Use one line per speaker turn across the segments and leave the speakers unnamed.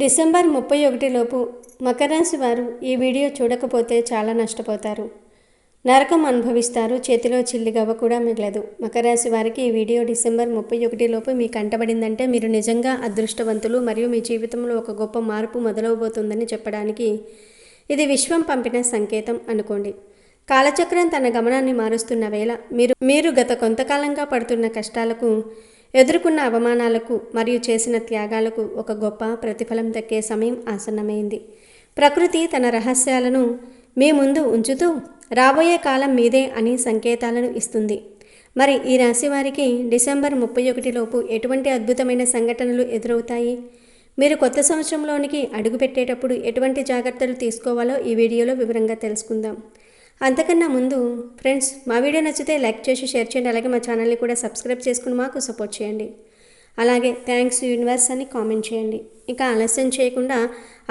December 31 లోపు మకర రాశి వారు ఈ వీడియో చూడకపోతే చాలా నష్టపోతారు. నరకం అనుభవిస్తారు. చేతిలో చిల్లిగవ్వ కూడా మిగలదు. మకర రాశి వారికి ఈ వీడియో డిసెంబర్ 31 లోపు మీకు కంటబడిందంటే మీరు నిజంగా అదృష్టవంతులు మరియు మీ జీవితంలో ఒక గొప్ప మార్పు మొదలవబోతుందని చెప్పడానికి ఇది విశ్వం పంపిన సంకేతం అనుకోండి. కాలచక్రం తన గమనాన్ని మారుస్తున్న వేళ మీరు గత కొంతకాలంగా పడుతున్న కష్టాలకు, ఎదుర్కొన్న అవమానాలకు మరియు చేసిన త్యాగాలకు ఒక గొప్ప ప్రతిఫలం దక్కే సమయం ఆసన్నమైంది. ప్రకృతి తన రహస్యాలను మీ ముందు ఉంచుతూ రాబోయే కాలం మీదే అని సంకేతాలను ఇస్తుంది. మరి ఈ రాశి వారికి డిసెంబర్ 31 లోపు ఎటువంటి అద్భుతమైన సంఘటనలు ఎదురవుతాయి? మీరు కొత్త సంవత్సరంలోనికి అడుగుపెట్టేటప్పుడు ఎటువంటి జాగ్రత్తలు తీసుకోవాలో ఈ వీడియోలో వివరంగా తెలుసుకుందాం. అంతకన్నా ముందు ఫ్రెండ్స్, మా వీడియో నచ్చితే లైక్ చేసి షేర్ చేయండి. అలాగే మా ఛానల్ని కూడా సబ్స్క్రైబ్ చేసుకుని మాకు సపోర్ట్ చేయండి. అలాగే థ్యాంక్స్ యూనివర్స్ అని కామెంట్ చేయండి. ఇక ఆలస్యం చేయకుండా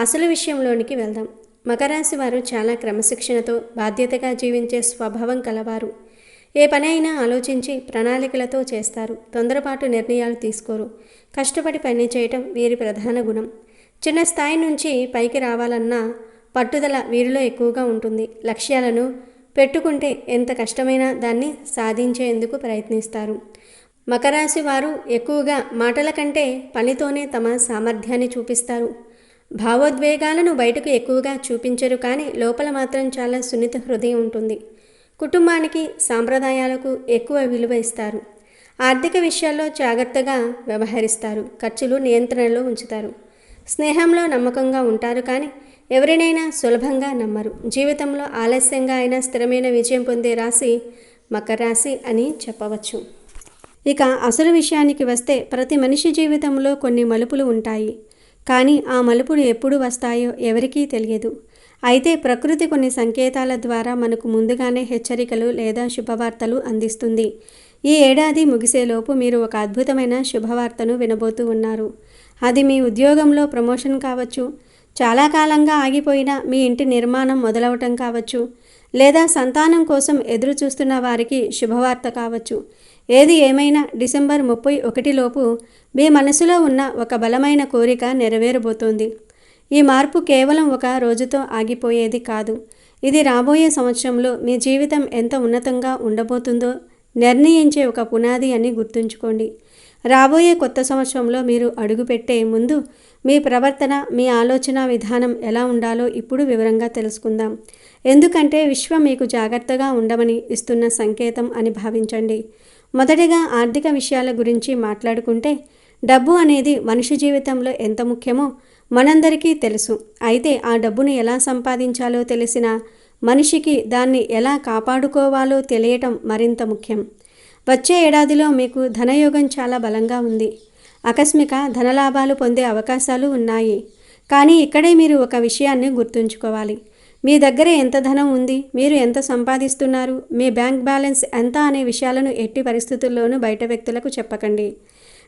అసలు విషయంలోనికి వెళ్దాం. మకర రాశి వారు చాలా క్రమశిక్షణతో, బాధ్యతగా జీవించే స్వభావం కలవారు. ఏ పని అయినా ఆలోచించి ప్రణాళికలతో చేస్తారు. తొందరపాటు నిర్ణయాలు తీసుకోరు. కష్టపడి పని చేయటం వీరి ప్రధాన గుణం. చిన్న స్థాయి నుంచి పైకి రావాలన్న పట్టుదల వీరిలో ఎక్కువగా ఉంటుంది. లక్ష్యాలను పెట్టుకుంటే ఎంత కష్టమైనా దాన్ని సాధించేందుకు ప్రయత్నిస్తారు. మకర రాశి వారు ఎక్కువగా మాటల కంటే పనితోనే తమ సామర్థ్యాన్ని చూపిస్తారు. భావోద్వేగాలను బయటకు ఎక్కువగా చూపించరు, కానీ లోపల మాత్రం చాలా సున్నిత హృదయం ఉంటుంది. కుటుంబానికి, సాంప్రదాయాలకు ఎక్కువ విలువ ఇస్తారు. ఆర్థిక విషయాల్లో జాగ్రత్తగా వ్యవహరిస్తారు. ఖర్చులు నియంత్రణలో ఉంచుతారు. స్నేహంలో నమ్మకంగా ఉంటారు, కానీ ఎవరినైనా సులభంగా నమ్మరు. జీవితంలో ఆలస్యంగా అయినా స్థిరమైన విజయం పొందే రాశి మకర రాశి అని చెప్పవచ్చు. ఇక అసలు విషయానికి వస్తే ప్రతి మనిషి జీవితంలో కొన్ని మలుపులు ఉంటాయి, కానీ ఆ మలుపులు ఎప్పుడు వస్తాయో ఎవరికీ తెలియదు. అయితే ప్రకృతి కొన్ని సంకేతాల ద్వారా మనకు ముందుగానే హెచ్చరికలు లేదా శుభవార్తలు అందిస్తుంది. ఈ ఏడాది ముగిసేలోపు మీరు ఒక అద్భుతమైన శుభవార్తను వినబోతూ ఉన్నారు. అది మీ ఉద్యోగంలో ప్రమోషన్ కావచ్చు, చాలా కాలంగా ఆగిపోయిన మీ ఇంటి నిర్మాణం మొదలవటం కావచ్చు, లేదా సంతానం కోసం ఎదురు చూస్తున్న వారికి శుభవార్త కావచ్చు. ఏది ఏమైనా డిసెంబర్ 31 లోపు మీ మనసులో ఉన్న ఒక బలమైన కోరిక నెరవేరబోతోంది. ఈ మార్పు కేవలం ఒక రోజుతో ఆగిపోయేది కాదు. ఇది రాబోయే సంవత్సరంలో మీ జీవితం ఎంత ఉన్నతంగా ఉండబోతుందో నిర్ణయించే ఒక పునాది అని గుర్తుంచుకోండి. రాబోయే కొత్త సంవత్సరంలో మీరు అడుగుపెట్టే ముందు మీ ప్రవర్తన, మీ ఆలోచన విధానం ఎలా ఉండాలో ఇప్పుడు వివరంగా తెలుసుకుందాం. ఎందుకంటే విశ్వం మీకు జాగ్రత్తగా ఉండమని ఇస్తున్న సంకేతం అని భావించండి. మొదటిగా ఆర్థిక విషయాల గురించి మాట్లాడుకుంటే, డబ్బు అనేది మనిషి జీవితంలో ఎంత ముఖ్యమో మనందరికీ తెలుసు. అయితే ఆ డబ్బును ఎలా సంపాదించాలో తెలిసిన మనిషికి దాన్ని ఎలా కాపాడుకోవాలో తెలియటం మరింత ముఖ్యం. వచ్చే ఏడాదిలో మీకు ధనయోగం చాలా బలంగా ఉంది. ఆకస్మిక ధనలాభాలు పొందే అవకాశాలు ఉన్నాయి. కానీ ఇక్కడే మీరు ఒక విషయాన్ని గుర్తుంచుకోవాలి. మీ దగ్గర ఎంత ధనం ఉంది, మీరు ఎంత సంపాదిస్తున్నారు, మీ బ్యాంక్ బ్యాలెన్స్ ఎంత అనే విషయాలను ఎట్టి పరిస్థితుల్లోనూ బయట వ్యక్తులకు చెప్పకండి.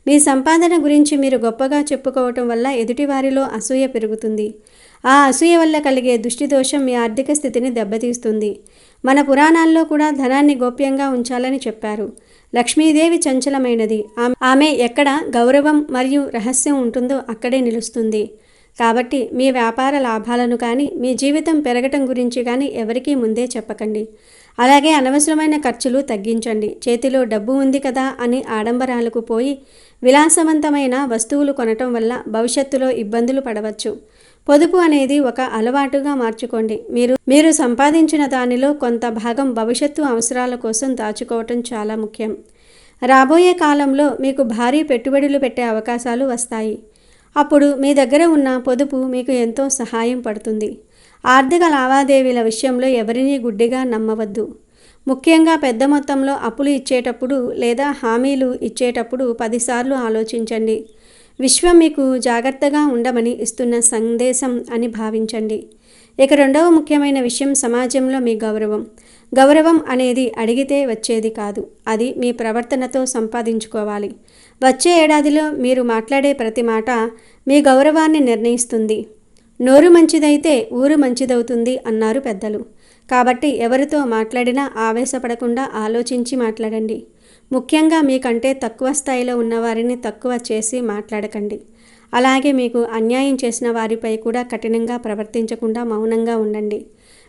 మీ సంపాదన గురించి మీరు గొప్పగా చెప్పుకోవటం వల్ల ఎదుటివారిలో అసూయ పెరుగుతుంది. ఆ అసూయ వల్ల కలిగే దృష్టిదోషం మీ ఆర్థిక స్థితిని దెబ్బతీస్తుంది. మన పురాణాల్లో కూడా ధనాన్ని గోప్యంగా ఉంచాలని చెప్పారు. లక్ష్మీదేవి చంచలమైనది. ఆమె ఎక్కడ గౌరవం మరియు రహస్యం ఉంటుందో అక్కడే నిలుస్తుంది. కాబట్టి మీ వ్యాపార లాభాలను కానీ, మీ జీవితం పెరగటం గురించి కానీ ఎవరికీ ముందే చెప్పకండి. అలాగే అనవసరమైన ఖర్చులు తగ్గించండి. చేతిలో డబ్బు ఉంది కదా అని ఆడంబరాలకు పోయి విలాసవంతమైన వస్తువులు కొనటం వల్ల భవిష్యత్తులో ఇబ్బందులు పడవచ్చు. పొదుపు అనేది ఒక అలవాటుగా మార్చుకోండి. మీరు సంపాదించిన దానిలో కొంత భాగం భవిష్యత్తు అవసరాల కోసం దాచుకోవటం చాలా ముఖ్యం. రాబోయే కాలంలో మీకు భారీ పెట్టుబడులు పెట్టే అవకాశాలు వస్తాయి. అప్పుడు మీ దగ్గర ఉన్న పొదుపు మీకు ఎంతో సహాయం పడుతుంది. ఆర్థిక లావాదేవీల విషయంలో ఎవరినీ గుడ్డిగా నమ్మవద్దు. ముఖ్యంగా పెద్ద మొత్తంలో అప్పులు ఇచ్చేటప్పుడు లేదా హామీలు ఇచ్చేటప్పుడు 10 సార్లు ఆలోచించండి. విశ్వం మీకు జాగ్రత్తగా ఉండమని ఇస్తున్న సందేశం అని భావించండి. ఇక రెండవ ముఖ్యమైన విషయం సమాజంలో మీ గౌరవం. గౌరవం అనేది అడిగితే వచ్చేది కాదు, అది మీ ప్రవర్తనతో సంపాదించుకోవాలి. వచ్చే ఏడాదిలో మీరు మాట్లాడే ప్రతి మాట మీ గౌరవాన్ని నిర్ణయిస్తుంది. నోరు మంచిదైతే ఊరు మంచిదవుతుంది అన్నారు పెద్దలు. కాబట్టి ఎవరితో మాట్లాడినా ఆవేశపడకుండా ఆలోచించి మాట్లాడండి. ముఖ్యంగా మీకంటే తక్కువ స్థాయిలో ఉన్నవారిని తక్కువ చేసి మాట్లాడకండి. అలాగే మీకు అన్యాయం చేసిన వారిపై కూడా కఠినంగా ప్రవర్తించకుండా మౌనంగా ఉండండి.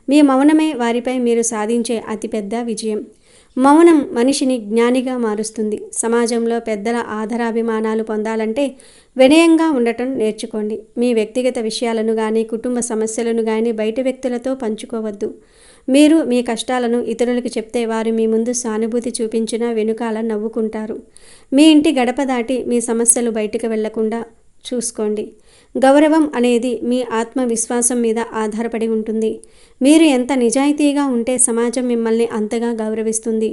మీ మౌనమే వారిపై మీరు సాధించే అతిపెద్ద విజయం. మౌనం మనిషిని జ్ఞానిగా మారుస్తుంది. సమాజంలో పెద్దల ఆదరాభిమానాలు పొందాలంటే వినయంగా ఉండటం నేర్చుకోండి. మీ వ్యక్తిగత విషయాలను కానీ కుటుంబ సమస్యలను కానీ బయట వ్యక్తులతో పంచుకోవద్దు. మీరు మీ కష్టాలను ఇతరులకు చెప్తే వారు మీ ముందు సానుభూతి చూపించినా వెనుకాల నవ్వుకుంటారు. మీ ఇంటి గడప దాటి మీ సమస్యలు బయటకు వెళ్లకుండా చూసుకోండి. గౌరవం అనేది మీ ఆత్మవిశ్వాసం మీద ఆధారపడి ఉంటుంది. మీరు ఎంత నిజాయితీగా ఉంటే సమాజం మిమ్మల్ని అంతగా గౌరవిస్తుంది.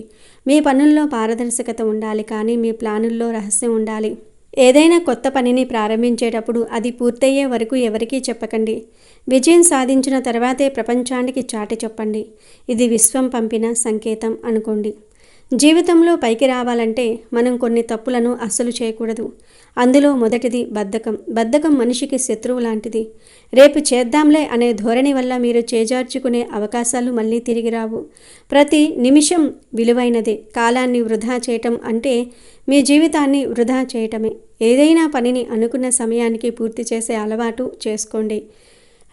మీ పనుల్లో పారదర్శకత ఉండాలి, కానీ మీ ప్లానుల్లో రహస్యం ఉండాలి. ఏదైనా కొత్త పనిని ప్రారంభించేటప్పుడు అది పూర్తయ్యే వరకు ఎవరికీ చెప్పకండి. విజయం సాధించిన తర్వాతే ప్రపంచానికి చాటి చెప్పండి. ఇది విశ్వం పంపిన సంకేతం అనుకోండి. జీవితంలో పైకి రావాలంటే మనం కొన్ని తప్పులను అస్సలు చేయకూడదు. అందులో మొదటిది బద్ధకం. బద్ధకం మనిషికి శత్రువు లాంటిది. రేపు చేద్దాంలే అనే ధోరణి వల్ల మీరు చేజార్చుకునే అవకాశాలు మళ్ళీ తిరిగి రావు. ప్రతి నిమిషం విలువైనదే. కాలాన్ని వృధా చేయటం అంటే మీ జీవితాన్ని వృధా చేయటమే. ఏదైనా పనిని అనుకున్న సమయానికి పూర్తి చేసే అలవాటు చేసుకోండి.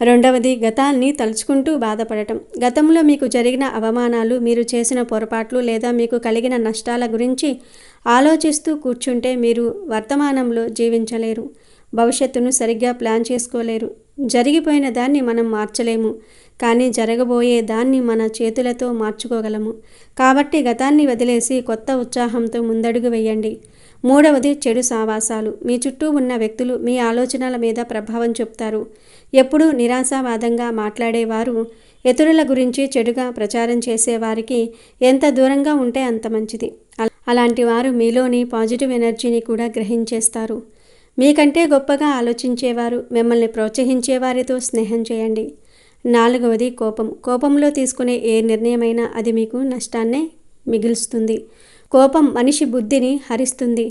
రెండవది గతాన్ని తలుచుకుంటూ బాధపడటం. గతంలో మీకు జరిగిన అవమానాలు, మీరు చేసిన పొరపాట్లు లేదా మీకు కలిగిన నష్టాల గురించి ఆలోచిస్తూ కూర్చుంటే మీరు వర్తమానంలో జీవించలేరు. భవిష్యత్తును సరిగ్గా ప్లాన్ చేసుకోలేరు. జరిగిపోయిన దాన్ని మనం మార్చలేము, కానీ జరగబోయే దాన్ని మన చేతులతో మార్చుకోగలము. కాబట్టి గతాన్ని వదిలేసి కొత్త ఉత్సాహంతో ముందడుగు వేయండి. మూడవది చెడు సావాసాలు. మీ చుట్టూ ఉన్న వ్యక్తులు మీ ఆలోచనల మీద ప్రభావం చూపుతారు. ఎప్పుడూ నిరాశావాదంగా మాట్లాడేవారు, ఇతరుల గురించి చెడుగా ప్రచారం చేసేవారికి ఎంత దూరంగా ఉంటే అంత మంచిది. అలాంటి వారు మీలోని పాజిటివ్ ఎనర్జీని కూడా గ్రహించేస్తారు. మీకంటే గొప్పగా ఆలోచించేవారు, మిమ్మల్ని ప్రోత్సహించేవారితో స్నేహం చేయండి. నాలుగవది కోపం. కోపంలో తీసుకునే ఏ నిర్ణయమైనా అది మీకు నష్టాన్నే మిగులుస్తుంది. కోపం మనిషి బుద్ధిని హరిస్తుంది.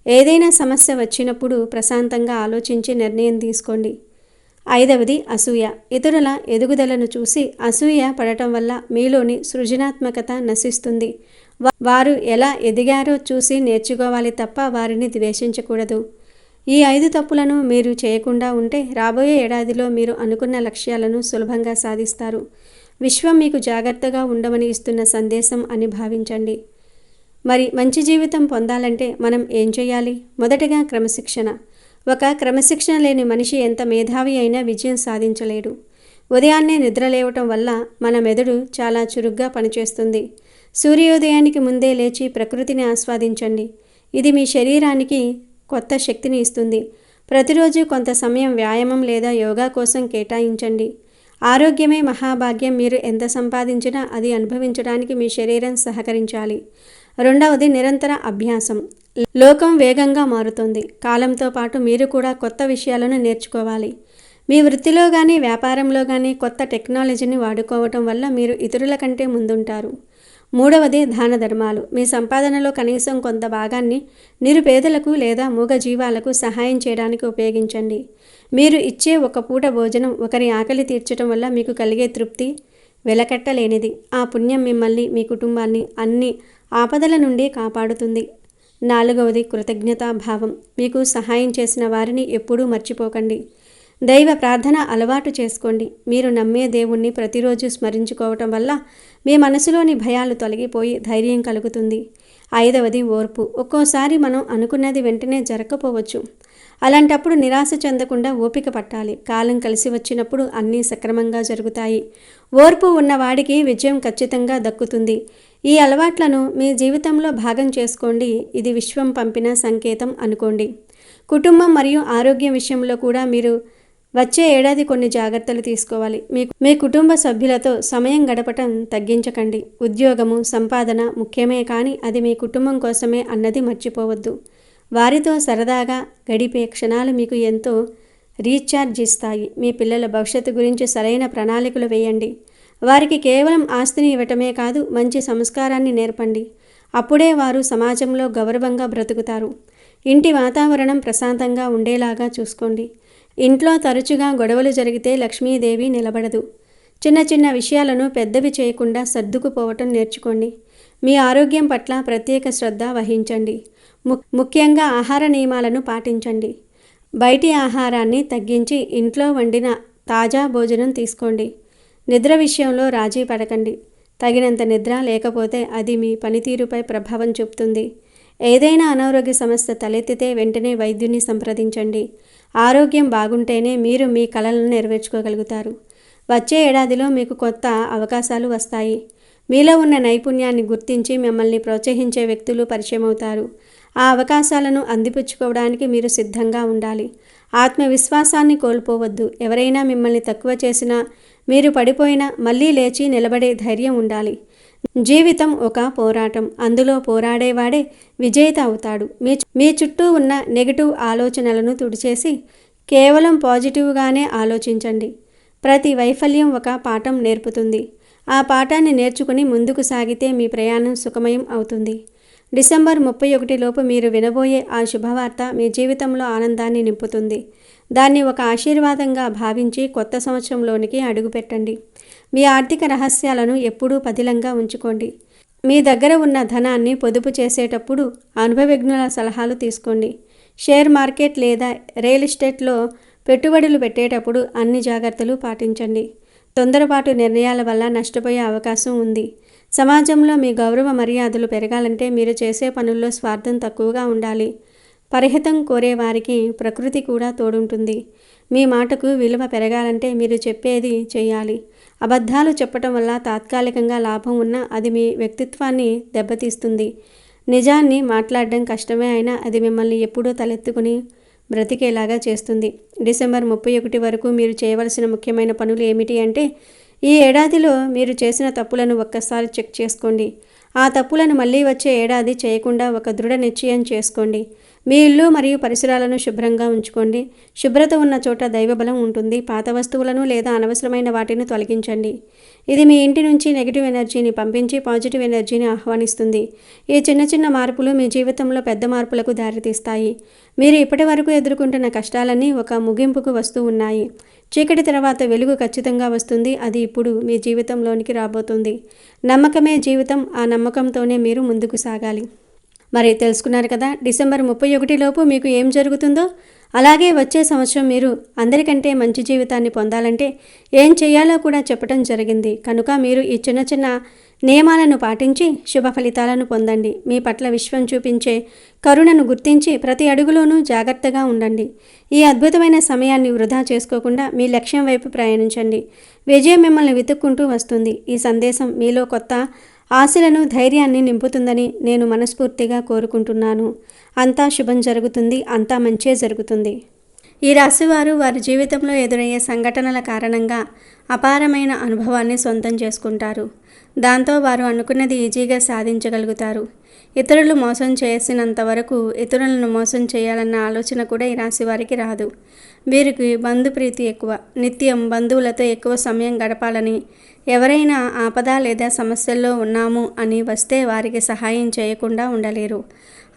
ఏదైనా సమస్య వచ్చినప్పుడు ప్రశాంతంగా ఆలోచించి నిర్ణయం తీసుకోండి. ఐదవది అసూయ. ఇతరుల ఎదుగుదలను చూసి అసూయ పడటం వల్ల మీలోని సృజనాత్మకత నశిస్తుంది. వారు ఎలా ఎదిగారో చూసి నేర్చుకోవాలి తప్ప వారిని ద్వేషించకూడదు. ఈ 5 తప్పులను మీరు చేయకుండా ఉంటే రాబోయే ఏడాదిలో మీరు అనుకున్న లక్ష్యాలను సులభంగా సాధిస్తారు. విశ్వం మీకు జాగ్రత్తగా ఉండమని ఇస్తున్న సందేశం అని భావించండి. మరి మంచి జీవితం పొందాలంటే మనం ఏం చేయాలి? మొదటగా క్రమశిక్షణ. ఒక క్రమశిక్షణ లేని మనిషి ఎంత మేధావి అయినా విజయం సాధించలేడు. ఉదయాన్నే నిద్రలేవటం వల్ల మన మెదడు చాలా చురుగ్గా పనిచేస్తుంది. సూర్యోదయానికి ముందే లేచి ప్రకృతిని ఆస్వాదించండి. ఇది మీ శరీరానికి కొత్త శక్తిని ఇస్తుంది. ప్రతిరోజు కొంత సమయం వ్యాయామం లేదా యోగా కోసం కేటాయించండి. ఆరోగ్యమే మహాభాగ్యం. మీరు ఎంత సంపాదించినా అది అనుభవించడానికి మీ శరీరం సహకరించాలి. రెండవది నిరంతర అభ్యాసం. లోకం వేగంగా మారుతుంది. కాలంతో పాటు మీరు కూడా కొత్త విషయాలను నేర్చుకోవాలి. మీ వృత్తిలో కానీ వ్యాపారంలో కానీ కొత్త టెక్నాలజీని వాడుకోవటం వల్ల మీరు ఇతరుల కంటే ముందుంటారు. మూడవది దాన ధర్మాలు. మీ సంపాదనలో కనీసం కొంత భాగాన్ని నిరుపేదలకు లేదా మూగజీవాలకు సహాయం చేయడానికి ఉపయోగించండి. మీరు ఇచ్చే ఒక పూట భోజనం ఒకరి ఆకలి తీర్చడం వల్ల మీకు కలిగే తృప్తి వెలకట్టలేనిది. ఆ పుణ్యం మిమ్మల్ని, మీ కుటుంబాన్ని అన్ని ఆపదల నుండి కాపాడుతుంది. నాలుగవది కృతజ్ఞతాభావం. మీకు సహాయం చేసిన వారిని ఎప్పుడూ మర్చిపోకండి. దైవ ప్రార్థన అలవాటు చేసుకోండి. మీరు నమ్మే దేవుణ్ణి ప్రతిరోజు స్మరించుకోవటం వల్ల మీ మనసులోని భయాలు తొలగిపోయి ధైర్యం కలుగుతుంది. ఐదవది ఓర్పు. ఒక్కోసారి మనం అనుకున్నది వెంటనే జరగకపోవచ్చు. అలాంటప్పుడు నిరాశ చెందకుండా ఓపిక పట్టాలి. కాలం కలిసి వచ్చినప్పుడు అన్నీ సక్రమంగా జరుగుతాయి. ఓర్పు ఉన్నవాడికి విజయం ఖచ్చితంగా దక్కుతుంది. ఈ అలవాట్లను మీ జీవితంలో భాగం చేసుకోండి. ఇది విశ్వం పంపిన సంకేతం అనుకోండి. కుటుంబం మరియు ఆరోగ్యం విషయంలో కూడా మీరు వచ్చే ఏడాది కొన్ని జాగ్రత్తలు తీసుకోవాలి. మీ కుటుంబ సభ్యులతో సమయం గడపటం తగ్గించకండి. ఉద్యోగము, సంపాదన ముఖ్యమే, కానీ అది మీ కుటుంబం కోసమే అన్నది మర్చిపోవద్దు. వారితో సరదాగా గడిపే క్షణాలు మీకు ఎంతో రీఛార్జ్ ఇస్తాయి. మీ పిల్లల భవిష్యత్తు గురించి సరైన ప్రణాళికలు వేయండి. వారికి కేవలం ఆస్తిని ఇవ్వటమే కాదు, మంచి సంస్కారాన్ని నేర్పండి. అప్పుడే వారు సమాజంలో గౌరవంగా బ్రతుకుతారు. ఇంటి వాతావరణం ప్రశాంతంగా ఉండేలాగా చూసుకోండి. ఇంట్లో తరచుగా గొడవలు జరిగితే లక్ష్మీదేవి నిలబడదు. చిన్న చిన్న విషయాలను పెద్దవి చేయకుండా సర్దుకుపోవటం నేర్చుకోండి. మీ ఆరోగ్యం పట్ల ప్రత్యేక శ్రద్ధ వహించండి. ముఖ్యంగా ఆహార నియమాలను పాటించండి. బయటి ఆహారాన్ని తగ్గించి ఇంట్లో వండిన తాజా భోజనం తీసుకోండి. నిద్ర విషయంలో రాజీ పడకండి. తగినంత నిద్ర లేకపోతే అది మీ పనితీరుపై ప్రభావం చూపుతుంది. ఏదైనా అనారోగ్య సమస్య తలెత్తితే వెంటనే వైద్యుని సంప్రదించండి. ఆరోగ్యం బాగుంటేనే మీరు మీ కలలను నెరవేర్చుకోగలుగుతారు. వచ్చే ఏడాదిలో మీకు కొత్త అవకాశాలు వస్తాయి. మీలో ఉన్న నైపుణ్యాన్ని గుర్తించి మిమ్మల్ని ప్రోత్సహించే వ్యక్తులు పరిచయం అవుతారు. ఆ అవకాశాలను అందిపుచ్చుకోవడానికి మీరు సిద్ధంగా ఉండాలి. ఆత్మవిశ్వాసాన్ని కోల్పోవద్దు. ఎవరైనా మిమ్మల్ని తక్కువ చేసినా, మీరు పడిపోయినా మళ్ళీ లేచి నిలబడే ధైర్యం ఉండాలి. జీవితం ఒక పోరాటం. అందులో పోరాడేవాడే విజేత అవుతాడు. మీ చుట్టూ ఉన్న నెగటివ్ ఆలోచనలను తుడిచేసి కేవలం పాజిటివ్గానే ఆలోచించండి. ప్రతి వైఫల్యం ఒక పాఠం నేర్పుతుంది. ఆ పాఠాన్ని నేర్చుకుని ముందుకు సాగితే మీ ప్రయాణం సుఖమయం అవుతుంది. డిసెంబర్ 31 లోపు మీరు వినబోయే ఆ శుభవార్త మీ జీవితంలో ఆనందాన్ని నింపుతుంది. దాన్ని ఒక ఆశీర్వాదంగా భావించి కొత్త సంవత్సరంలోనికి అడుగుపెట్టండి. మీ ఆర్థిక రహస్యాలను ఎప్పుడూ పదిలంగా ఉంచుకోండి. మీ దగ్గర ఉన్న ధనాన్ని పొదుపు చేసేటప్పుడు అనుభవజ్ఞుల సలహాలు తీసుకోండి. షేర్ మార్కెట్ లేదా రియల్ ఎస్టేట్లో పెట్టుబడులు పెట్టేటప్పుడు అన్ని జాగ్రత్తలు పాటించండి. తొందరపాటు నిర్ణయాల వల్ల నష్టపోయే అవకాశం ఉంది. సమాజంలో మీ గౌరవ మర్యాదలు పెరగాలంటే మీరు చేసే పనుల్లో స్వార్థం తక్కువగా ఉండాలి. పరిహితం కోరేవారికి ప్రకృతి కూడా తోడుంటుంది. మీ మాటకు విలువ పెరగాలంటే మీరు చెప్పేది చేయాలి. అబద్ధాలు చెప్పటం వల్ల తాత్కాలికంగా లాభం ఉన్నా అది మీ వ్యక్తిత్వాన్ని దెబ్బతీస్తుంది. నిజాన్ని మాట్లాడడం కష్టమే అయినా అది మిమ్మల్ని ఎప్పుడూ తలెత్తుకుని బ్రతికేలాగా చేస్తుంది. డిసెంబర్ 31 వరకు మీరు చేయవలసిన ముఖ్యమైన పనులు ఏమిటి అంటే, ఈ ఏడాదిలో మీరు చేసిన తప్పులను ఒక్కసారి చెక్ చేసుకోండి. ఆ తప్పులను మళ్ళీ వచ్చే ఏడాది చేయకుండా ఒక దృఢ నిశ్చయం చేసుకోండి. మీ ఇల్లు మరియు పరిసరాలను శుభ్రంగా ఉంచుకోండి. శుభ్రత ఉన్న చోట దైవబలం ఉంటుంది. పాత వస్తువులను లేదా అనవసరమైన వాటిని తొలగించండి. ఇది మీ ఇంటి నుంచి నెగిటివ్ ఎనర్జీని పంపించి పాజిటివ్ ఎనర్జీని ఆహ్వానిస్తుంది. ఈ చిన్న చిన్న మార్పులు మీ జీవితంలో పెద్ద మార్పులకు దారితీస్తాయి. మీరు ఇప్పటి వరకు ఎదుర్కొంటున్న కష్టాలన్నీ ఒక ముగింపుకు వస్తూ ఉన్నాయి. చీకటి తర్వాత వెలుగు ఖచ్చితంగా వస్తుంది. అది ఇప్పుడు మీ జీవితంలోనికి రాబోతుంది. నమ్మకమే జీవితం. ఆ నమ్మకంతోనే మీరు ముందుకు సాగాలి. మరి తెలుసుకున్నారు కదా, డిసెంబర్ 31 లోపు మీకు ఏం జరుగుతుందో. అలాగే వచ్చే సంవత్సరం మీరు అందరికంటే మంచి జీవితాన్ని పొందాలంటే ఏం చేయాలో కూడా చెప్పడం జరిగింది. కనుక మీరు ఈ చిన్న చిన్న నియమాలను పాటించి శుభ ఫలితాలను పొందండి. మీ పట్ల విశ్వం చూపించే కరుణను గుర్తించి ప్రతి అడుగులోనూ జాగ్రత్తగా ఉండండి. ఈ అద్భుతమైన సమయాన్ని వృధా చేసుకోకుండా మీ లక్ష్యం వైపు ప్రయాణించండి. విజయం మిమ్మల్ని వెతుక్కుంటూ వస్తుంది. ఈ సందేశం మీలో కొత్త ఆశలను, ధైర్యాన్ని నింపుతుందని నేను మనస్ఫూర్తిగా కోరుకుంటున్నాను. అంతా శుభం జరుగుతుంది. అంతా మంచే జరుగుతుంది. ఈ రాశివారు వారి జీవితంలో ఎదురయ్యే సంఘటనల కారణంగా అపారమైన అనుభవాన్ని సొంతం చేసుకుంటారు. దాంతో వారు అనుకున్నది ఈజీగా సాధించగలుగుతారు. ఇతరులు మోసం చేసినంత వరకు ఇతరులను మోసం చేయాలన్న ఆలోచన కూడా ఈ రాశి వారికి రాదు. వీరికి బంధుప్రీతి ఎక్కువ. నిత్యం బంధువులతో ఎక్కువ సమయం గడపాలని, ఎవరైనా ఆపద లేదా సమస్యల్లో ఉన్నాము అని వస్తే వారికి సహాయం చేయకుండా ఉండలేరు.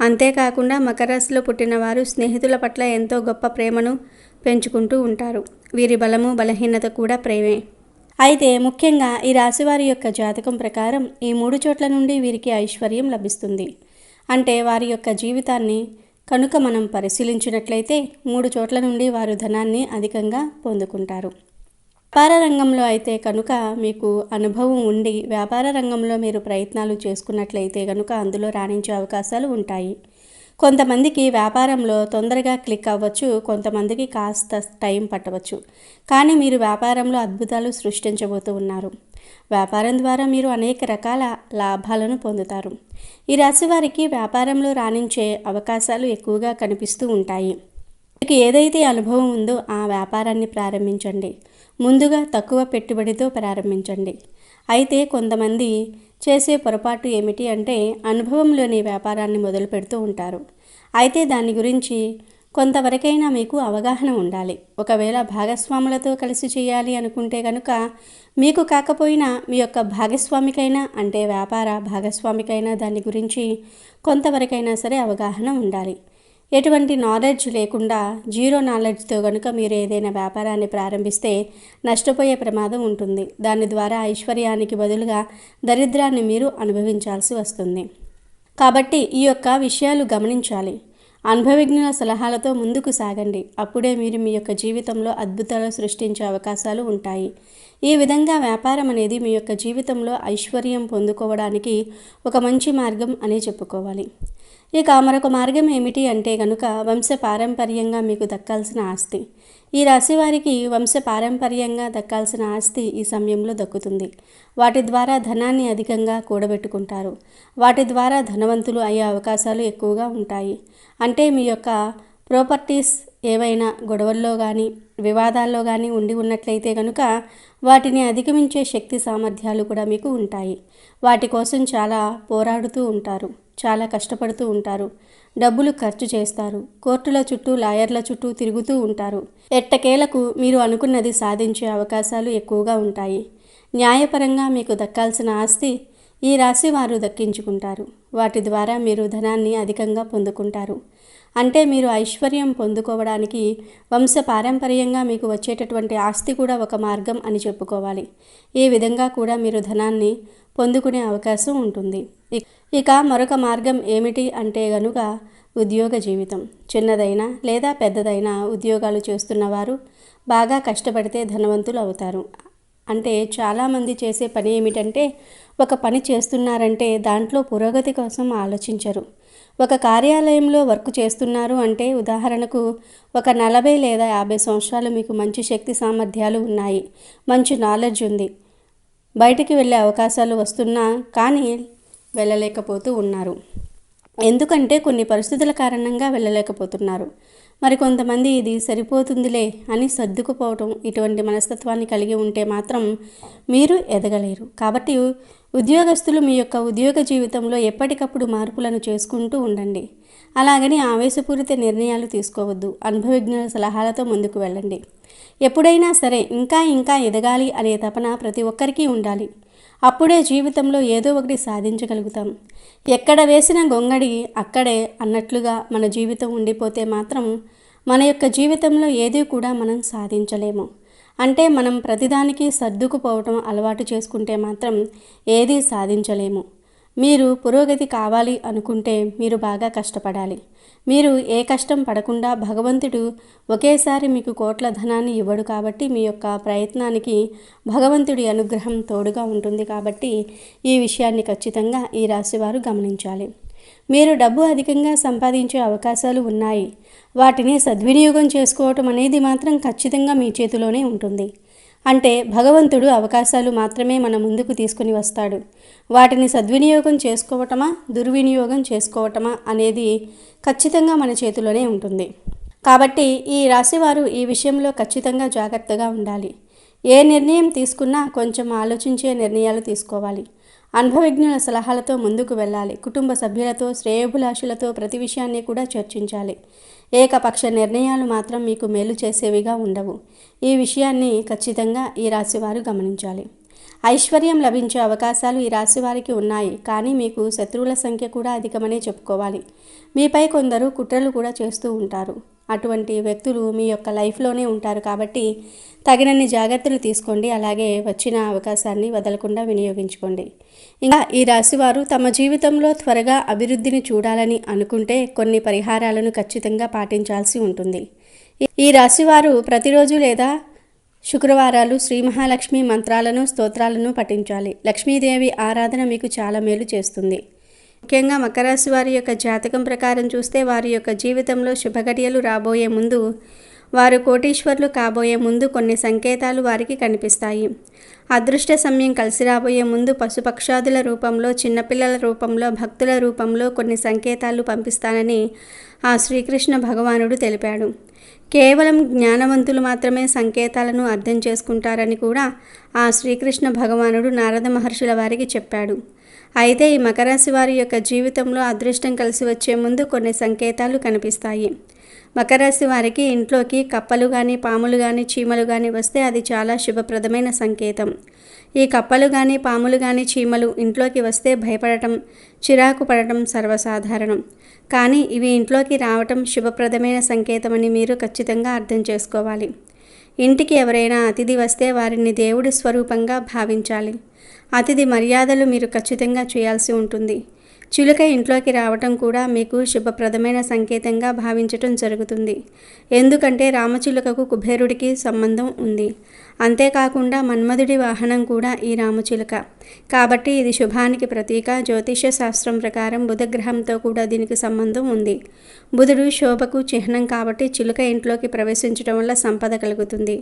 అంతేకాకుండా మకర రాశిలో పుట్టిన వారు స్నేహితుల పట్ల ఎంతో గొప్ప ప్రేమను పెంచుకుంటూ ఉంటారు. వీరి బలము, బలహీనత కూడా ప్రేమే. అయితే ముఖ్యంగా ఈ రాశివారి యొక్క జాతకం ప్రకారం ఈ 3 చోట్ల నుండి వీరికి ఐశ్వర్యం లభిస్తుంది. అంటే వారి యొక్క జీవితాన్ని కనుక మనం పరిశీలించినట్లయితే 3 చోట్ల నుండి వారు ధనాన్ని అధికంగా పొందుకుంటారు. వ్యాపార రంగంలో అయితే కనుక మీకు అనుభవం ఉండి వ్యాపార రంగంలో మీరు ప్రయత్నాలు చేసుకున్నట్లయితే కనుక అందులో రాణించే అవకాశాలు ఉంటాయి. కొంతమందికి వ్యాపారంలో తొందరగా క్లిక్ అవ్వచ్చు, కొంతమందికి కాస్త టైం పట్టవచ్చు. కానీ మీరు వ్యాపారంలో అద్భుతాలు సృష్టించబోతూ ఉన్నారు. వ్యాపారం ద్వారా మీరు అనేక రకాల లాభాలను పొందుతారు. ఈ రాశి వారికి వ్యాపారంలో రాణించే అవకాశాలు ఎక్కువగా కనిపిస్తూ ఉంటాయి. మీకు ఏదైతే అనుభవం ఉందో ఆ వ్యాపారాన్ని ప్రారంభించండి. ముందుగా తక్కువ పెట్టుబడితో ప్రారంభించండి. అయితే కొంతమంది చేసే పొరపాటు ఏమిటి అంటే అనుభవం లేని వ్యాపారాన్ని మొదలు పెడుతూ ఉంటారు. అయితే దాని గురించి కొంతవరకైనా మీకు అవగాహన ఉండాలి. ఒకవేళ భాగస్వాములతో కలిసి చేయాలి అనుకుంటే కనుక మీకు కాకపోయినా మీ యొక్క భాగస్వామికైనా, అంటే వ్యాపార భాగస్వామికైనా దాని గురించి కొంతవరకైనా సరే అవగాహన ఉండాలి. ఎటువంటి నాలెడ్జ్ లేకుండా జీరో నాలెడ్జ్తో కనుక మీరు ఏదైనా వ్యాపారాన్ని ప్రారంభిస్తే నష్టపోయే ప్రమాదం ఉంటుంది. దాని ద్వారా ఐశ్వర్యానికి బదులుగా దరిద్రాన్ని మీరు అనుభవించాల్సి వస్తుంది. కాబట్టి ఈ యొక్క విషయాలు గమనించాలి. అనుభవజ్ఞుల సలహాలతో ముందుకు సాగండి. అప్పుడే మీరు మీ యొక్క జీవితంలో అద్భుతాలు సృష్టించే అవకాశాలు ఉంటాయి. ఈ విధంగా వ్యాపారం అనేది మీ యొక్క జీవితంలో ఐశ్వర్యం పొందుకోవడానికి ఒక మంచి మార్గం అని చెప్పుకోవాలి. ఇక మరొక మార్గం ఏమిటి అంటే కనుక వంశపారంపర్యంగా మీకు దక్కాల్సిన ఆస్తి. ఈ రాశి వారికి వంశపారంపర్యంగా దక్కాల్సిన ఆస్తి ఈ సమయంలో దక్కుతుంది. వాటి ద్వారా ధనాన్ని అధికంగా కూడబెట్టుకుంటారు. వాటి ద్వారా ధనవంతులు అయ్యే అవకాశాలు ఎక్కువగా ఉంటాయి. అంటే మీ యొక్క ప్రాపర్టీస్ ఏవైనా గొడవల్లో కానీ వివాదాల్లో కానీ ఉండి ఉన్నట్లయితే కనుక వాటిని అధిగమించే శక్తి సామర్థ్యాలు కూడా మీకు ఉంటాయి. వాటి కోసం చాలా పోరాడుతూ ఉంటారు, చాలా కష్టపడుతూ ఉంటారు, డబ్బులు ఖర్చు చేస్తారు, కోర్టుల చుట్టూ లాయర్ల చుట్టూ తిరుగుతూ ఉంటారు. ఎట్టకేలకు మీరు అనుకున్నది సాధించే అవకాశాలు ఎక్కువగా ఉంటాయి. న్యాయపరంగా మీకు దక్కాల్సిన ఆస్తి ఈ రాశి వారు దక్కించుకుంటారు. వాటి ద్వారా మీరు ధనాన్ని అధికంగా పొందుకుంటారు. అంటే మీరు ఐశ్వర్యం పొందుకోవడానికి వంశపారంపర్యంగా మీకు వచ్చేటటువంటి ఆస్తి కూడా ఒక మార్గం అని చెప్పుకోవాలి. ఈ విధంగా కూడా మీరు ధనాన్ని పొందుకునే అవకాశం ఉంటుంది. ఇక మరొక మార్గం ఏమిటి అంటే గనుక ఉద్యోగ జీవితం. చిన్నదైనా లేదా పెద్దదైనా ఉద్యోగాలు చేస్తున్నవారు బాగా కష్టపడితే ధనవంతులు అవుతారు. అంటే చాలామంది చేసే పని ఏమిటంటే ఒక పని చేస్తున్నారంటే దాంట్లో పురోగతి కోసం ఆలోచించరు. ఒక కార్యాలయంలో వర్క్ చేస్తున్నారు అంటే ఉదాహరణకు ఒక 40 లేదా 50 సంవత్సరాలు మీకు మంచి శక్తి సామర్థ్యాలు ఉన్నాయి, మంచి నాలెడ్జ్ ఉంది, బయటికి వెళ్ళే అవకాశాలు వస్తున్నా కానీ వెళ్ళలేకపోతూ ఉన్నారు. ఎందుకంటే కొన్ని పరిస్థితుల కారణంగా వెళ్ళలేకపోతున్నారు. మరికొంతమంది ఇది సరిపోతుందిలే అని సర్దుకుపోవటం, ఇటువంటి మనస్తత్వాన్ని కలిగి ఉంటే మాత్రం మీరు ఎదగలేరు. కాబట్టి ఉద్యోగస్తులు మీ యొక్క ఉద్యోగ జీవితంలో ఎప్పటికప్పుడు మార్పులను చేసుకుంటూ ఉండండి. అలాగని ఆవేశపూరిత నిర్ణయాలు తీసుకోవద్దు. అనుభవజ్ఞుల సలహాలతో ముందుకు వెళ్ళండి. ఎప్పుడైనా సరే ఇంకా ఎదగాలి అనే తపన ప్రతి ఒక్కరికి ఉండాలి. అప్పుడే జీవితంలో ఏదో ఒకటి సాధించగలుగుతాం. ఎక్కడ వేసిన గొంగడి అక్కడే అన్నట్లుగా మన జీవితం ఉండిపోతే మాత్రం మన యొక్క జీవితంలో ఏది కూడా మనం సాధించలేము. అంటే మనం ప్రతిదానికి సర్దుకుపోవటం అలవాటు చేసుకుంటే మాత్రం ఏదీ సాధించలేము. మీరు పురోగతి కావాలి అనుకుంటే మీరు బాగా కష్టపడాలి. మీరు ఏ కష్టం పడకుండా భగవంతుడు ఒకేసారి మీకు కోట్ల ధనాన్ని ఇవ్వడు. కాబట్టి మీ యొక్క ప్రయత్నానికి భగవంతుడి అనుగ్రహం తోడుగా ఉంటుంది. కాబట్టి ఈ విషయాన్ని ఖచ్చితంగా ఈ రాశివారు గమనించాలి. మీరు డబ్బు అధికంగా సంపాదించే అవకాశాలు ఉన్నాయి. వాటిని సద్వినియోగం చేసుకోవటం అనేది మాత్రం ఖచ్చితంగా మీ చేతిలోనే ఉంటుంది. అంటే భగవంతుడు అవకాశాలు మాత్రమే మన ముందుకు తీసుకుని వస్తాడు. వాటిని సద్వినియోగం చేసుకోవటమా దుర్వినియోగం చేసుకోవటమా అనేది ఖచ్చితంగా మన చేతిలోనే ఉంటుంది. కాబట్టి ఈ రాశివారు ఈ విషయంలో ఖచ్చితంగా జాగ్రత్తగా ఉండాలి. ఏ నిర్ణయం తీసుకున్నా కొంచెం ఆలోచించే నిర్ణయాలు తీసుకోవాలి. అనుభవజ్ఞుల సలహాలతో ముందుకు వెళ్ళాలి. కుటుంబ సభ్యులతో శ్రేయోభిలాషులతో ప్రతి విషయాన్ని కూడా చర్చించాలి. ఏకపక్ష నిర్ణయాలు మాత్రం మీకు మేలు చేసేవిగా ఉండవు. ఈ విషయాన్ని ఖచ్చితంగా ఈ రాశివారు గమనించాలి. ఐశ్వర్యం లభించే అవకాశాలు ఈ రాశివారికి ఉన్నాయి. కానీ మీకు శత్రువుల సంఖ్య కూడా అధికమనే చెప్పుకోవాలి. మీపై కొందరు కుట్రలు కూడా చేస్తూ ఉంటారు. అటువంటి వ్యక్తులు మీ యొక్క లైఫ్లోనే ఉంటారు. కాబట్టి తగినన్ని జాగ్రత్తలు తీసుకోండి. అలాగే వచ్చిన అవకాశాన్ని వదలకుండా వినియోగించుకోండి. ఇంకా ఈ రాశివారు తమ జీవితంలో త్వరగా అభివృద్ధిని చూడాలని అనుకుంటే కొన్ని పరిహారాలను ఖచ్చితంగా పాటించాల్సి ఉంటుంది. ఈ రాశివారు ప్రతిరోజు లేదా శుక్రవారాలు శ్రీ మహాలక్ష్మి మంత్రాలను స్తోత్రాలను పఠించాలి. లక్ష్మీదేవి ఆరాధన మీకు చాలా మేలు చేస్తుంది. ముఖ్యంగా మకర రాశి వారి యొక్క జాతకం ప్రకారం చూస్తే వారి యొక్క జీవితంలో శుభఘడియలు రాబోయే ముందు, వారు కోటీశ్వర్లు కాబోయే ముందు కొన్ని సంకేతాలు వారికి కనిపిస్తాయి. అదృష్ట సమయం కలిసి రాబోయే ముందు పశుపక్షాదుల రూపంలో, చిన్నపిల్లల రూపంలో, భక్తుల రూపంలో కొన్ని సంకేతాలు పంపిస్తానని ఆ శ్రీకృష్ణ భగవానుడు తెలిపాడు. కేవలం జ్ఞానవంతులు మాత్రమే సంకేతాలను అర్థం చేసుకుంటారని కూడా ఆ శ్రీకృష్ణ భగవానుడు నారద మహర్షుల వారికి చెప్పాడు. అయితే ఈ మకర రాశి వారి యొక్క జీవితంలో అదృష్టం కలిసి వచ్చే ముందు కొన్ని సంకేతాలు కనిపిస్తాయి. మకర రాశి వారికి ఇంట్లోకి కప్పలు కానీ, పాములు కానీ, చీమలు కానీ వస్తే అది చాలా శుభప్రదమైన సంకేతం. ఈ కప్పలు కానీ, పాములు కానీ, చీమలు ఇంట్లోకి వస్తే భయపడటం, చిరాకు పడటం సర్వసాధారణం. కానీ ఇవి ఇంట్లోకి రావటం శుభప్రదమైన సంకేతమని మీరు ఖచ్చితంగా అర్థం చేసుకోవాలి. ఇంటికి ఎవరైనా అతిథి వస్తే వారిని దేవుడి స్వరూపంగా భావించాలి. అతిథి మర్యాదలు మీరు ఖచ్చితంగా చేయాల్సి ఉంటుంది. చిలుక ఇంట్లోకి రావటం కూడా మీకు శుభప్రదమైన సంకేతంగా భావించటం జరుగుతుంది. ఎందుకంటే రామచిలుకకు కుబేరుడికి సంబంధం ఉంది. అంతేకాకుండా మన్మధుడి వాహనం కూడా ఈ రామచిలుక. కాబట్టి ఇది శుభానికి ప్రతీక. జ్యోతిష్య శాస్త్రం ప్రకారం బుధగ్రహంతో కూడా దీనికి సంబంధం ఉంది. బుధుడు శోభకు చిహ్నం కాబట్టి చిలుక ఇంట్లోకి ప్రవేశించడం వల్ల సంపద కలుగుతుంది,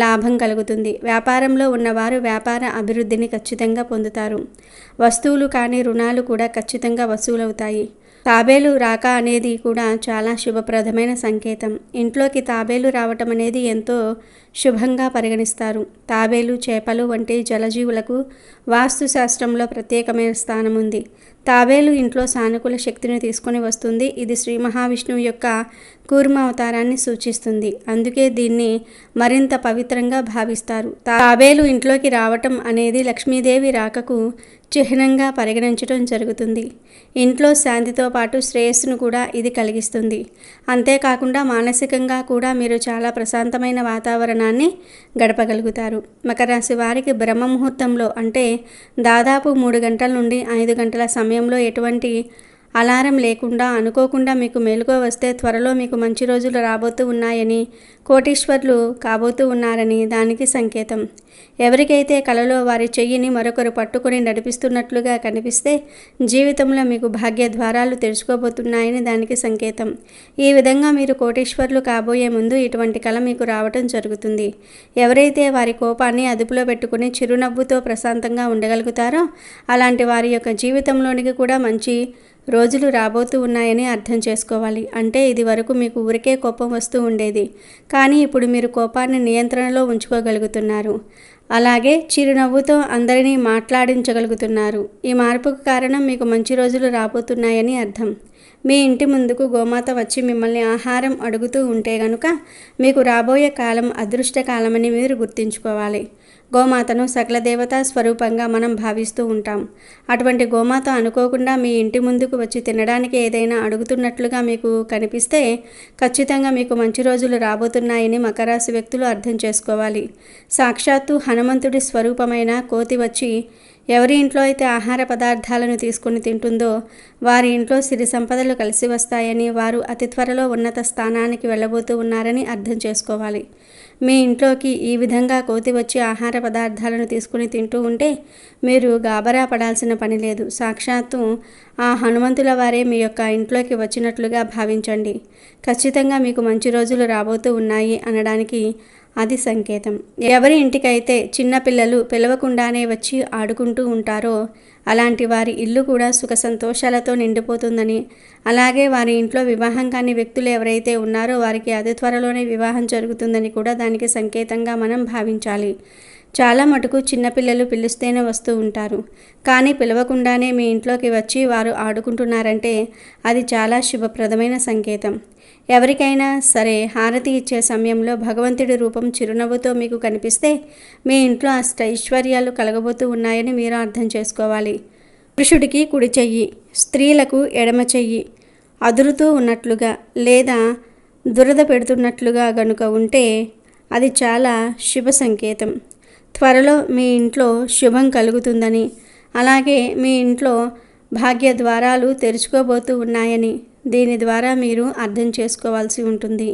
లాభం కలుగుతుంది. వ్యాపారంలో ఉన్నవారు వ్యాపార అభివృద్ధిని ఖచ్చితంగా పొందుతారు. వస్తువులు కానీ, రుణాలు కూడా ఖచ్చితంగా వసూలవుతాయి. తాబేలు రాక అనేది కూడా చాలా శుభప్రదమైన సంకేతం. ఇంట్లోకి తాబేలు రావటం అనేది ఎంతో శుభంగా పరిగణిస్తారు. తాబేలు, చేపలు వంటి జలజీవులకు వాస్తుశాస్త్రంలో ప్రత్యేకమైన స్థానం ఉంది. తాబేలు ఇంట్లో సానుకూల శక్తిని తీసుకొని వస్తుంది. ఇది శ్రీ మహావిష్ణువు యొక్క కూర్మ అవతారాన్ని సూచిస్తుంది. అందుకే దీన్ని మరింత పవిత్రంగా భావిస్తారు. తాబేలు ఇంట్లోకి రావటం అనేది లక్ష్మీదేవి రాకకు చిహ్నంగా పరిగణించడం జరుగుతుంది. ఇంట్లో శాంతితో పాటు శ్రేయస్సును కూడా ఇది కలిగిస్తుంది. అంతేకాకుండా మానసికంగా కూడా మీరు చాలా ప్రశాంతమైన వాతావరణాన్ని గడపగలుగుతారు. మకర రాశి వారికి బ్రహ్మ ముహూర్తంలో అంటే దాదాపు 3 గంటల నుండి 5 గంటల సమయంలో ఎటువంటి అలారం లేకుండా అనుకోకుండా మీకు మెలకువ వస్తే త్వరలో మీకు మంచి రోజులు రాబోతూ ఉన్నాయని, కోటీశ్వర్లు కాబోతూ ఉన్నారని దానికి సంకేతం. ఎవరికైతే కలలో వారి చెయ్యిని మరొకరు పట్టుకొని నడిపిస్తున్నట్లుగా కనిపిస్తే జీవితంలో మీకు భాగ్య ద్వారాలు తెరుచుకోబోతున్నాయని దానికి సంకేతం. ఈ విధంగా మీరు కోటీశ్వర్లు కాబోయే ముందు ఇటువంటి కళ మీకు రావటం జరుగుతుంది. ఎవరైతే వారి కోపాన్ని అదుపులో పెట్టుకుని చిరునవ్వుతో ప్రశాంతంగా ఉండగలుగుతారో అలాంటి వారి యొక్క జీవితంలోనికి కూడా మంచి రోజులు రాబోతూ ఉన్నాయని అర్థం చేసుకోవాలి. అంటే ఇది వరకు మీకు ఊరికే కోపం వస్తూ ఉండేది, కానీ ఇప్పుడు మీరు కోపాన్ని నియంత్రణలో ఉంచుకోగలుగుతున్నారు. అలాగే చిరునవ్వుతో అందరినీ మాట్లాడించగలుగుతున్నారు. ఈ మార్పుకు కారణం మీకు మంచి రోజులు రాబోతున్నాయని అర్థం. మీ ఇంటి ముందుకు గోమాత వచ్చి మిమ్మల్ని ఆహారం అడుగుతూ ఉంటే గనుక మీకు రాబోయే కాలం అదృష్టకాలమని మీరు గుర్తుంచుకోవాలి. గోమాతను సకల దేవతా స్వరూపంగా మనం భావిస్తూ ఉంటాం. అటువంటి గోమాత అనుకోకుండా మీ ఇంటి ముందుకు వచ్చి తినడానికి ఏదైనా అడుగుతున్నట్లుగా మీకు కనిపిస్తే ఖచ్చితంగా మీకు మంచి రోజులు రాబోతున్నాయని మకర రాశి వ్యక్తులు అర్థం చేసుకోవాలి. సాక్షాత్తు హనుమంతుడి స్వరూపమైన కోతి వచ్చి ఎవరి ఇంట్లో అయితే ఆహార పదార్థాలను తీసుకుని తింటుందో వారి ఇంట్లో సిరి సంపదలు కలిసి వస్తాయని, వారు అతి త్వరలో ఉన్నత స్థానానికి వెళ్ళబోతూ ఉన్నారని అర్థం చేసుకోవాలి. మీ ఇంట్లోకి ఈ విధంగా కోతి వచ్చి ఆహార పదార్థాలను తీసుకుని తింటూ ఉంటే మీరు గాబరా పడాల్సిన పని లేదు. సాక్షాత్తు ఆ హనుమంతుల వారే మీ యొక్క ఇంట్లోకి వచ్చినట్లుగా భావించండి. ఖచ్చితంగా మీకు మంచి రోజులు రాబోతూ ఉన్నాయి అనడానికి అది సంకేతం. ఎవరి ఇంటికైతే చిన్నపిల్లలు పిలవకుండానే వచ్చి ఆడుకుంటూ ఉంటారో అలాంటి వారి ఇల్లు కూడా సుఖ సంతోషాలతో నిండిపోతుందని, అలాగే వారి ఇంట్లో వివాహం కాని వ్యక్తులు ఎవరైతే ఉన్నారో వారికి అతి త్వరలోనే వివాహం జరుగుతుందని కూడా దానికి సంకేతంగా మనం భావించాలి. చాలా మటుకు చిన్నపిల్లలు పిలుస్తేనే వస్తూ ఉంటారు, కానీ పిలవకుండానే మీ ఇంట్లోకి వచ్చి వారు ఆడుకుంటున్నారంటే అది చాలా శుభప్రదమైన సంకేతం. ఎవరికైనా సరే హారతి ఇచ్చే సమయంలో భగవంతుడి రూపం చిరునవ్వుతో మీకు కనిపిస్తే మీ ఇంట్లో అష్టైశ్వర్యాలు కలగబోతూ ఉన్నాయని మీరు అర్థం చేసుకోవాలి. పురుషుడికి కుడి చెయ్యి, స్త్రీలకు ఎడమ చెయ్యి అదురుతూ ఉన్నట్లుగా లేదా దురద పెడుతున్నట్లుగా గనుక ఉంటే అది చాలా శుభ సంకేతం. త్వరలో మీ ఇంట్లో శుభం కలుగుతుందని, అలాగే మీ ఇంట్లో భాగ్య ద్వారాలు తెరుచుకోబోతూ ఉన్నాయని దీని ద్వారా మీరు అర్థం చేసుకోవాల్సి ఉంటుంది.